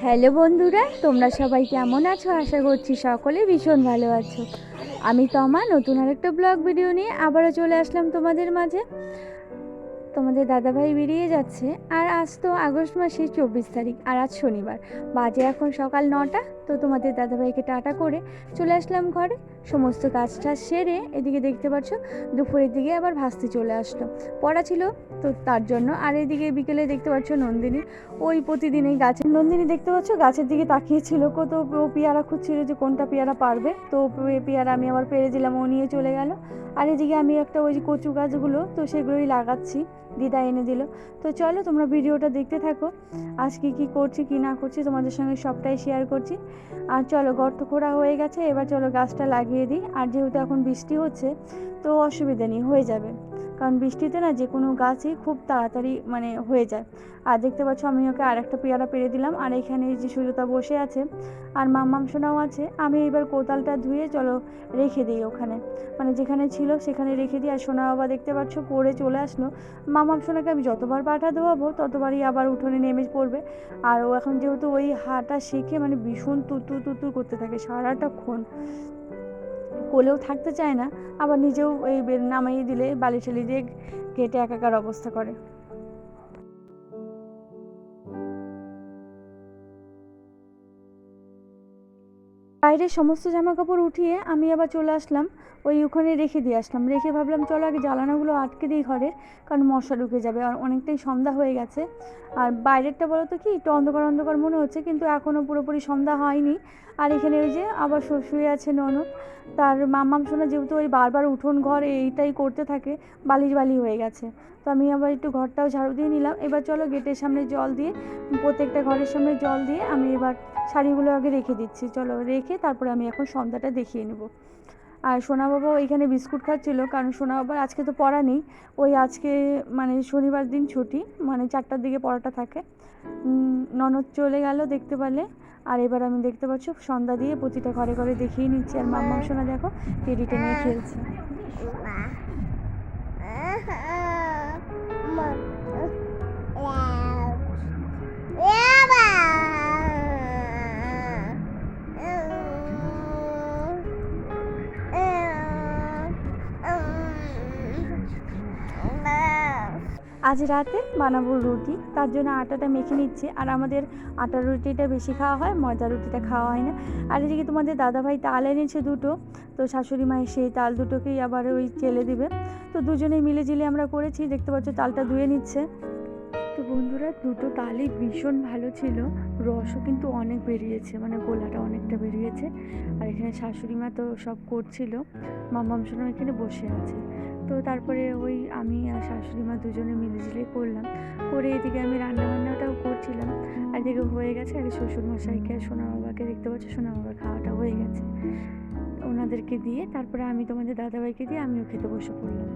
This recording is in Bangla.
হ্যালো বন্ধুরা, তোমরা সবাই কেমন আছো? আশা করছি সকলে ভীষণ ভালো আছো। আমি তমা নতুন আরেকটা ব্লগ ভিডিও নিয়ে আবারও চলে আসলাম তোমাদের মাঝে। তোমাদের দাদাভাই বেরিয়ে যাচ্ছে, আর আজ তো আগস্ট মাসের 24 তারিখ, আর আজ শনিবার। বাজে এখন সকাল 9টা। তো তোমাদের দাদাভাইকে টাটা করে চলে আসলাম ঘরে। সমস্ত কাজটা সেরে এদিকে দেখতে পাচ্ছ দুপুরের দিকে আবার ভাসতে চলে আসলো, পড়া ছিল তো তার জন্য। আর এদিকে বিকেলে দেখতে পাচ্ছ নন্দিনী ওই প্রতিদিন এই গাছের নন্দিনী দেখতে পাচ্ছ গাছের দিকে তাকিয়েছিল, কত ও পেয়ারা খুঁজছিল যে কোনটা পেয়ারা পারবে। তো পেয়ারা আমি আবার পেরে দিলাম, ও নিয়ে চলে গেল। আর এদিকে আমি একটা ওই কচু গাছগুলো তো সেগুলোই লাগাচ্ছি, দিদা এনে দিল। তো চলো তোমরা ভিডিওটা দেখতে থাকো, আজকে কি করছি কি না করছি তোমাদের সঙ্গে সবটাই শেয়ার করছি। আর চলো, গর্ত খোঁড়া হয়ে গেছে, এবার চলো গাছটা লাগিয়ে দিই। আর যেহেতু এখন বৃষ্টি হচ্ছে তো অসুবিধা নেই, হয়ে যাবে, কারণ বৃষ্টিতে না যে কোনো গাছই খুব তাড়াতাড়ি হয়ে যায়। আর দেখতে পাচ্ছ আমি ওকে আর একটা পেয়ারা পেরে দিলাম। আর এখানে যে সুজাতা বসে আছে আর মাম্মাম সোনাও আছে। আমি এবার কোদালটা ধুয়ে চলো রেখে দিই ওখানে, যেখানে ছিল সেখানে রেখে দিই। আর সোনা বাবা দেখতে পাচ্ছ পড়ে চলে আসলো। মামাম সোনাকে আমি যতবার পাটা ধোয়াবো ততবারই আবার উঠোনে নেমে পড়বে। আর ও এখন যেহেতু ওই হাঁটা শিখে ভীষণ তুতুর তুতুর করতে থাকে সারাটাক্ষণ, কোলেও থাকতে চায় না, আবার নিজেও এই নামাইয়ে দিলে বালি ঠালি দিয়ে কেটে একাকার অবস্থা করে। বাইরের সমস্ত জামা কাপড় উঠিয়ে আমি আবার চলে আসলাম, ওখানে রেখে দিয়ে আসলাম। রেখে ভাবলাম চলো আগে জ্বালানাগুলো আটকে দিই ঘরে, কারণ মশা ঢুকে যাবে। আর অনেকটাই সন্ধ্যা হয়ে গেছে। আর বাইরেরটা বলো তো কি একটু অন্ধকার অন্ধকার মনে হচ্ছে, কিন্তু এখনও পুরোপুরি সন্ধ্যা হয়নি। আর এখানে ওই যে আবার শুয়ে আছে ননদ, তার মাম্মাম শোনা যেহেতু ওই বারবার উঠোন ঘর এইটাই করতে থাকে, বালি বালি হয়ে গেছে। তো আমি আবার একটু ঘরটাও ঝাড়ু দিয়ে নিলাম। এবার চলো গেটের সামনে জল দিয়ে, প্রত্যেকটা ঘরের সামনে জল দিয়ে আমি এবার শাড়িগুলো আগে রেখে দিচ্ছি। চলো রেখে তারপরে আমি এখন সন্ধ্যাটা দেখিয়ে নেব। আর সোনা বাবাও এখানে বিস্কুট খাচ্ছিল, কারণ সোনা বাবার আজকে তো পড়া নেই, ওই আজকে শনিবার দিন ছুটি, 4টার দিকে পড়াটা থাকে। ননদ চলে গেল দেখতে পেলে। আর এবার আমি দেখতে পাচ্ছ সন্ধ্যা দিয়ে প্রতিটা ঘরে ঘরে দেখিয়ে নিচ্ছি। আর মাম্মাম সোনা দেখো টেডিটা নিয়ে খেলছে। আজ রাতে বানাবো রুটি, তার জন্য আটাটা মেখে নিচ্ছি। আর আমাদের আটার রুটিটা বেশি খাওয়া হয়, ময়দার রুটিটা খাওয়া হয় না। আর এদিকে তোমাদের দাদাভাই তাল এনেছে দুটো, তো শাশুড়ি মায়ের সেই তাল দুটোকেই আবার ওই চেলে দিবে। তো দুজনেই মিলে জিলে আমরা করেছি। দেখতে পাচ্ছ তালটা ধুয়ে নিচ্ছে। তো বন্ধুরা, দুটো তালই ভীষণ ভালো ছিল, রসও কিন্তু অনেক বেরিয়েছে, গোলাটা অনেকটা বেরিয়েছে। আর এখানে শাশুড়ি মা তো সব করছিল, মাম্মাম সোনা এখানে বসে আছে। তো তারপরে ওই আমি আর শাশুড়ি মা দুজনে মিলেঝিলে করলাম, করে এদিকে আমি রান্নাবান্নাটাও করছিলাম। আর এদিকে হয়ে গেছে। আর শ্বশুরমশাইকে আর সোনা বাবাকে দেখতে পাচ্ছি, সোনা বাবার খাওয়াটা হয়ে গেছে, ওনাদেরকে দিয়ে তারপরে আমি তোমাদের দাদাভাইকে দিয়ে আমিও খেতে বসে পড়লাম।